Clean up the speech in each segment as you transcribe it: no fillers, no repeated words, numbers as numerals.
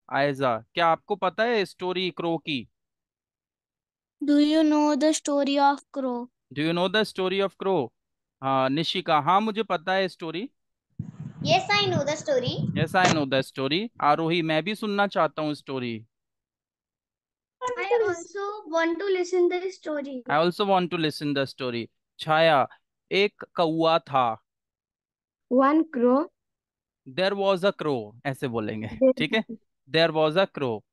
आयजा, क्या आपको पता है स्टोरी क्रो की? Do you know the story of Crow? Do you know the story of crow? हाँ निशिका, हाँ मुझे पता है story. Yes, I know the story. Yes I know the story. Aarohi, मैं भी सुनना चाहता हूँ story. I also want to listen the story. I also want to listen the story. Chhaya, एक कौआ था। One crow. There was a crow, ऐसे बोलेंगे। There. ठीक है। There was a crow.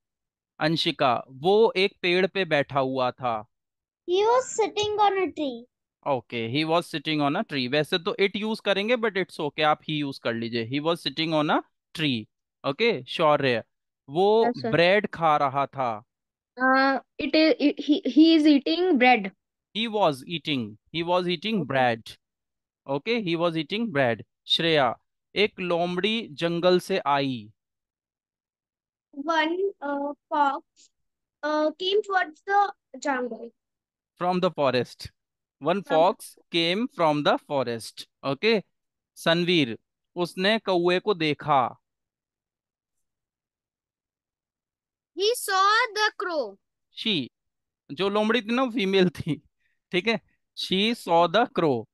Anshika, वो एक पेड़ पे बैठा हुआ था। He was sitting on a tree. Okay, he was sitting on a tree. वैसे तो इट यूज करेंगे बट इट्स ओके, आप ही यूज कर लीजिए। He was sitting on a tree. Okay, Shaurya, वो Yes, sir. ब्रेड खा रहा था। He is eating bread. He was eating Okay. Bread. Okay, he was eating bread. Shreya, एक लोमड़ी जंगल से आई। One fox came towards the jungle. From the forest. One From fox came from the forest. Okay. Sanveer, उसने कौए को देखा। he saw the crow. She, जो लोमड़ी थी ना वो फीमेल थी। ठीक है। She saw the crow.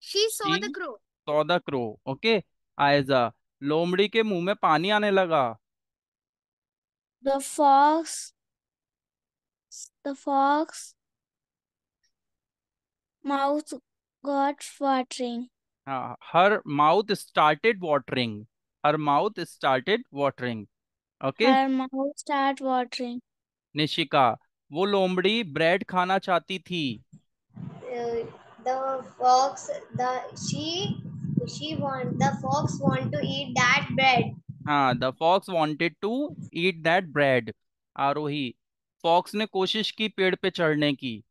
She she saw the crow. Saw the crow. Okay. Aiza, लोमड़ी के मुंह में पानी आने लगा। The fox mouth got watering. हाँ, हर माउथ स्टार्टेड वाटरिंग। हर mouth started watering. Okay. Her mouth started watering. Nishika, वो लोमड़ी ब्रेड खाना चाहती थी। The fox, the she want the fox want to eat that bread. हाँ, the fox wanted to eat that bread. Aarohi, fox ने कोशिश की पेड़ पे चढ़ने की।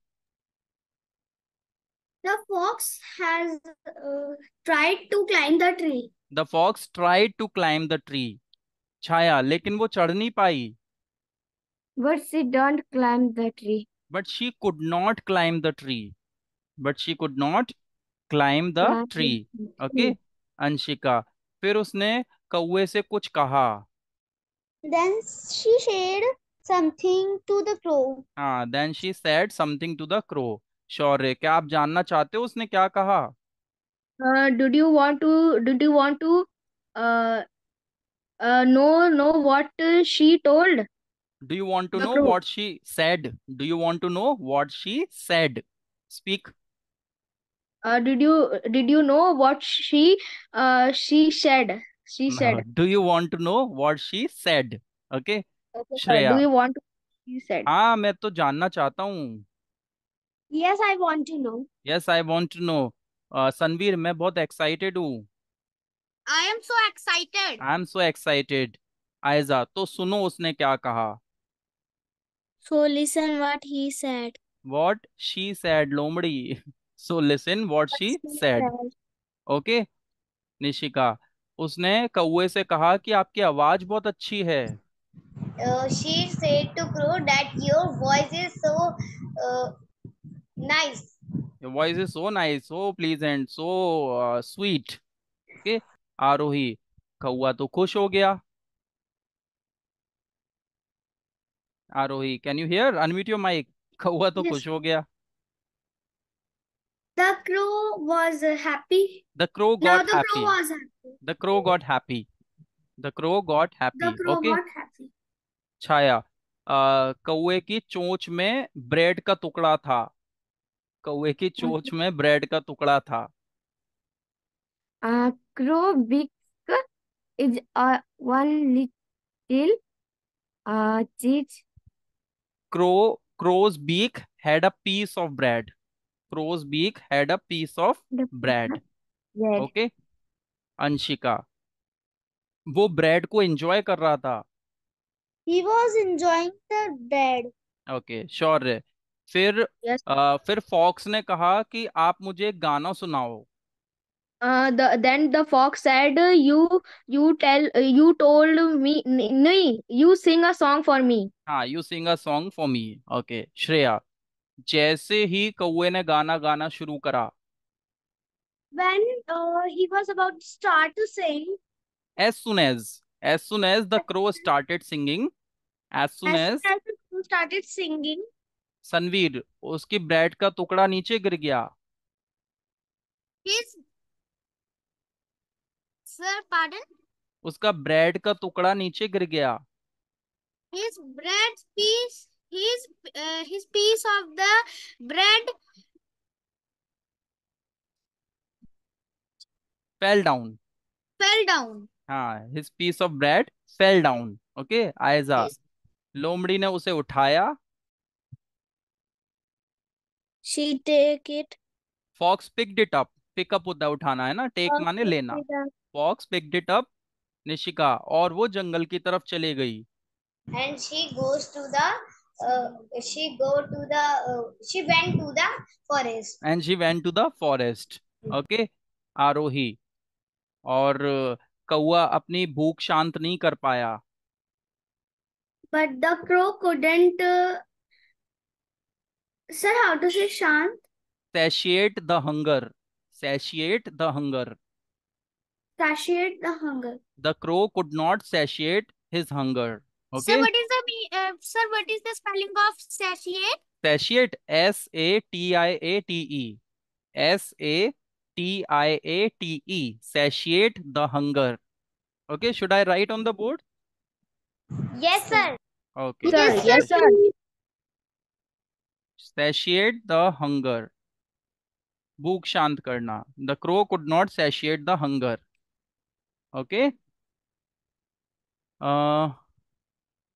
The fox has tried to climb the tree. The fox tried to climb the tree. Chhaya, लेकिन वो चढ़ नहीं पाई। But she don't climb the tree. But she could not climb the tree. But she could not climb the Climb tree. the okay. tree. Anshika, फिर उसने कौवे से कुछ कहा। Then she said something to the crow. हाँ, then she said something to the crow. Shaurya, क्या आप जानना चाहते हो उसने क्या कहा? Did you want to? Did you want to? Uh, know what she told do you want to the know crow? What she said? Do you want to know what she said? Speak. Did you know what she said? She said. Do you want to know what she said? Okay. Okay, do Shreya, you want to? She said. हाँ मैं तो जानना चाहता हूँ। Yes, I want to know. Yes I want to know. Sanveer, मैं बहुत excited हूँ। I am so excited. I am so excited. Aayza, तो सुनो उसने क्या कहा। So listen what he said. What she said, लोमड़ी। So listen what What she she said. said. Okay. Nishika, उसने कौवे से कहा कि आपकी आवाज बहुत अच्छी है। She said to crow that your voice is so uh, nice. Your voice is so nice, so pleasant, so sweet. Okay. Aarohi, कौवा तो खुश हो गया। Aarohi, can you hear? Unmute your mic. कौवा तो Yes. खुश हो गया। The crow was happy. The crow Now got the crow happy. was happy. The crow got happy. The crow got The happy. crow okay. got happy. छाया, कौवे की चोंच में bread का टुकड़ा था। कौवे की चोंच में ब्रेड का टुकड़ा था। Crow beak is one little cheese Crow's beak had a piece of bread. Crow's beak had a piece of the bread. bread. Okay. Anshika, वो ब्रेड को एंजॉय कर रहा था। He was enjoying the bread. Okay. Shaurya, फिर Yes. फिर fox ने कहा कि आप मुझे एक गाना सुनाओ। Then the fox said, you told me, नहीं, you sing a song for me. हाँ, you sing a song for me. Okay. Shreya, जैसे ही कौवे ने गाना गाना शुरू करा। When he was about to start to sing, as soon as. As soon as the crow started singing, as soon As soon as as you started singing, Sanveer, उसकी bread का टुकड़ा नीचे गिर गया. his sir, pardon, उसका bread का टुकड़ा नीचे गिर गया. his bread piece, his piece of the bread Fell down. fell down. हाँ, his piece of bread fell down. Okay, Aayza, Yes. लोमड़ी ने उसे उठाया. She take it. Fox picked it up. Pick up होता है उठाना, है ना, टेक माने लेना. Fox picked it up, Nishika, और वो जंगल की तरफ चली गई. And she went to the forest. And she went to the forest. Okay, Aarohi. और कौआ अपनी भूख शांत नहीं कर पाया. But the crow couldn't. Sir, how to say shant? satiate the hunger. Satiate the hunger. Satiate the hunger. The crow could not satiate his hunger. Sir, Okay. what is the sir? What is the spelling of satiate? Satiate, Satiate. Satiate. Satiate the hunger. Okay, should I write on the board? Yes, sir. Okay. Sir, yes, sir. Satiate the hunger. भूख शांत करना. The crow could not satiate the hunger. Okay.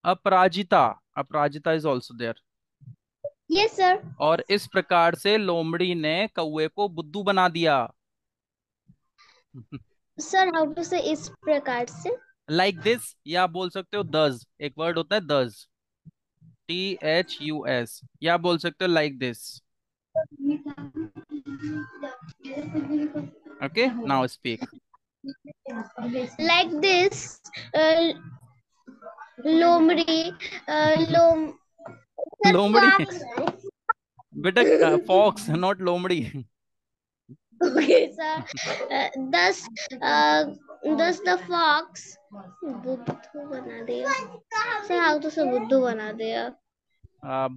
Aparajita. Aparajita is also there. Yes, sir. और इस प्रकार से लोमड़ी ने कौवे को बुद्धू बना दिया. Sir, how to say इस प्रकार से? लाइक दिस, या आप बोल सकते हो दस. एक वर्ड होता है दस, THUS, या आप बोल सकते हो like this. Okay, now speak. Like this, lomri, lom. Sir, लोमड़ी fox. बेटा, फॉक्स नॉट लोमड़ी. Okay, sir. Thus, thus the fox बुद्धू बना दिया. Sir, how to say बुद्धू बना दिया?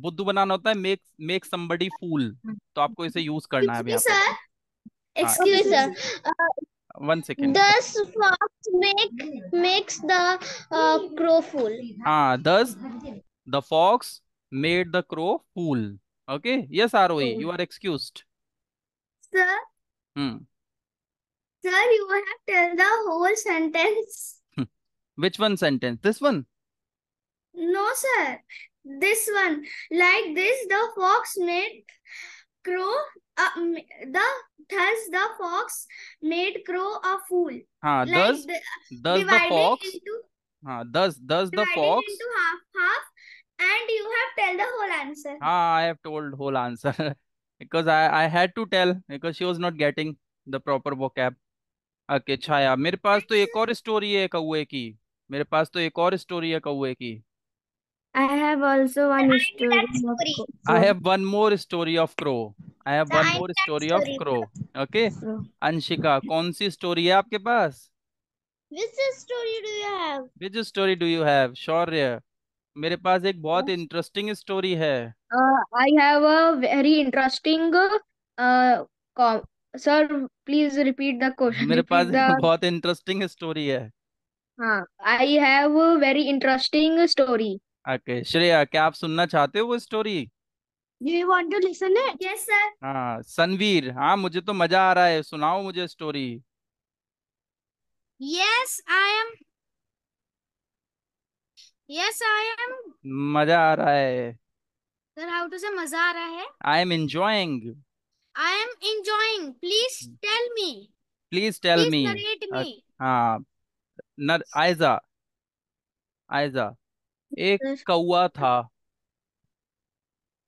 बुद्धू बनाना होता है मेक समबडी फूल. तो आपको इसे यूज करना है अभी यहाँ Sir, पे. excuse me, sir. 1 second. Thus fox makes the crow fool. हाँ, thus the fox made the crow fool. Okay, yes, Arohi, you are excused. Sir, Hmm. sir, you have tell the whole sentence. Which one sentence? This one? No, sir. This one. Like this, the fox made crow. Thus the fox made crow a fool. हाँ, Like thus the fox. into हाँ, thus the divided fox. into half, and you have tell the whole answer. हाँ, I have told whole answer because I had to tell because she was not getting the proper vocab. Okay, छाया, मेरे पास तो एक और story है कौवे की. मेरे पास तो एक और स्टोरी है कौवे की. I have also one story. I have one more story of crow. I have one I more have story of story. crow. Okay. Anshika, कौन सी स्टोरी है आपके पास? Which story do you have? Which story do you have? शौर्य, मेरे पास एक बहुत interesting story है. I have a very interesting. Sir, please repeat the question. मेरे पास Repeat the. बहुत interesting story है. I have a very interesting story. Okay, Shreya, क्या आप सुनना चाहते हो वो story? Do you want to listen it? Yes, sir. हाँ, सनवीर, हाँ, मुझे तो मजा आ रहा है, सुनाओ मुझे story. Yes, I am. Yes, I am. मजा आ रहा है. Sir, how to say मजा आ रहा है? I am enjoying. I am enjoying. Please tell me. Please tell Please me. narrate me. हाँ, आयजा, आयजा, एक कौआ था.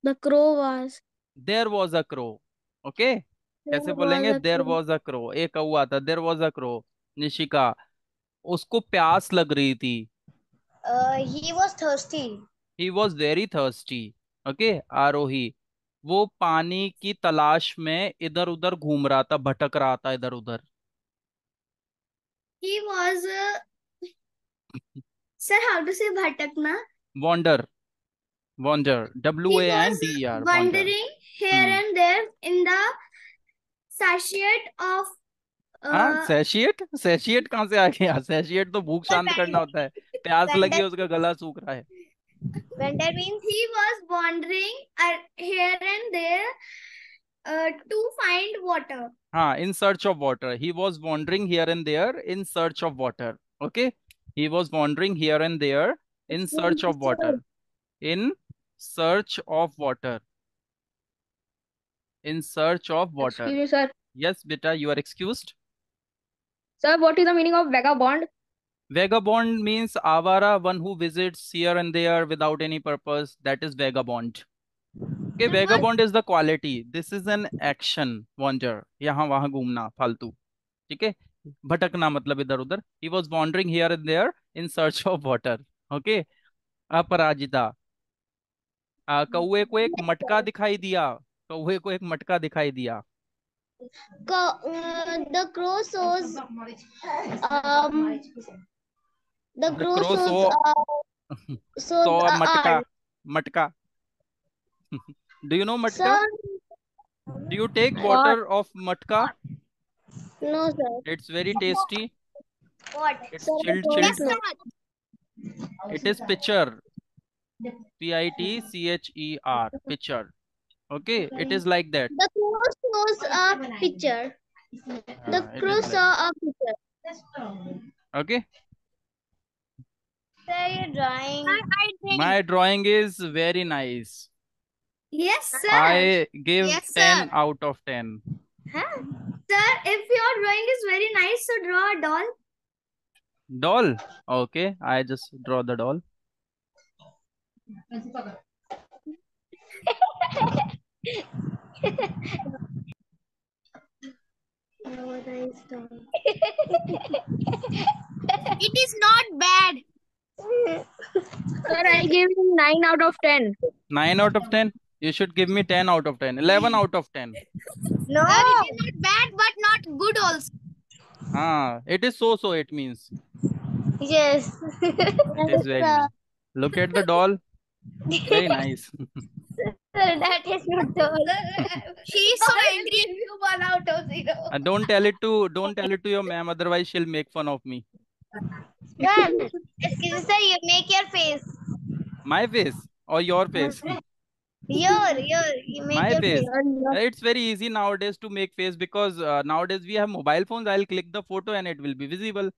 The crow was. There was a crow. Okay, कैसे बोलेंगे? There was a crow. एक कौआ था, there was a crow. Nishika, उसको प्यास लग रही थी. He was thirsty. He was very thirsty. Okay, Aarohi, वो पानी की तलाश में इधर उधर घूम रहा था, भटक रहा था इधर उधर. He was. Sir, how to say bhatakna? Wander. Wander. He W-A-N-D-E-R. was Wander. wandering here and there in the sachet of हाँ, सैशिएट सैशिएट कहाँ से आ गया? सैशिएट तो भूख शांत करना होता है, प्यास लगी है, उसका गला सूख रहा है। wander means he was wandering here and there to find water. हाँ, in search of water. He was wandering here and there in search of water. Okay? He was wandering here and there in search of water. In search of water. In search of water. Excuse me, sir. Yes, beta, you are excused. Sir, what is the meaning of vagabond? Vagabond means avara, one who visits here and there without any purpose. That is vagabond. Okay, vagabond is the quality. This is an action, wander. यहाँ वहाँ घूमना फालतू. ठीक है, भटकना मतलब इधर उधर. He was wandering here and there in search of water. Okay, अपराजिता. कौवे को एक मटका दिखाई दिया. कौवे को एक मटका दिखाई दिया. The crow saws the crow crow saws saw a matka. ant. Matka. Do you know matka? Sir, Do you take water of matka? no sir. It's very tasty. What? It's Sir, chilled. yes, Chilled. sir. It is pitcher. Pitcher. Pitcher. Okay, it is like that. The crow saws a picture. The It crow is like saw a picture. that. Okay. Sir, you're drawing. My drawing is very nice. Yes, sir. I give Yes, 10 sir. out of 10. Huh? Sir, if your drawing is very nice, so draw a doll. Doll. Okay, I just draw the doll. It is not bad. Sir, I give him 9 out of 10. 9 out of 10. You should give me 10 out of 10. 11 out of 10. No. It is not bad, but not good also. It is so, it means. Yes. It is very nice. Look at the doll. Very nice. Sir, that is not doll. She is so angry. You 1 out of 0. Don't tell it to your ma'am, otherwise she'll make fun of me. Sir, excuse me, sir, you make your face. My face or your face? You make My your face. face. It's very easy nowadays to make face because nowadays we have mobile phones. I'll click the photo and it will be visible.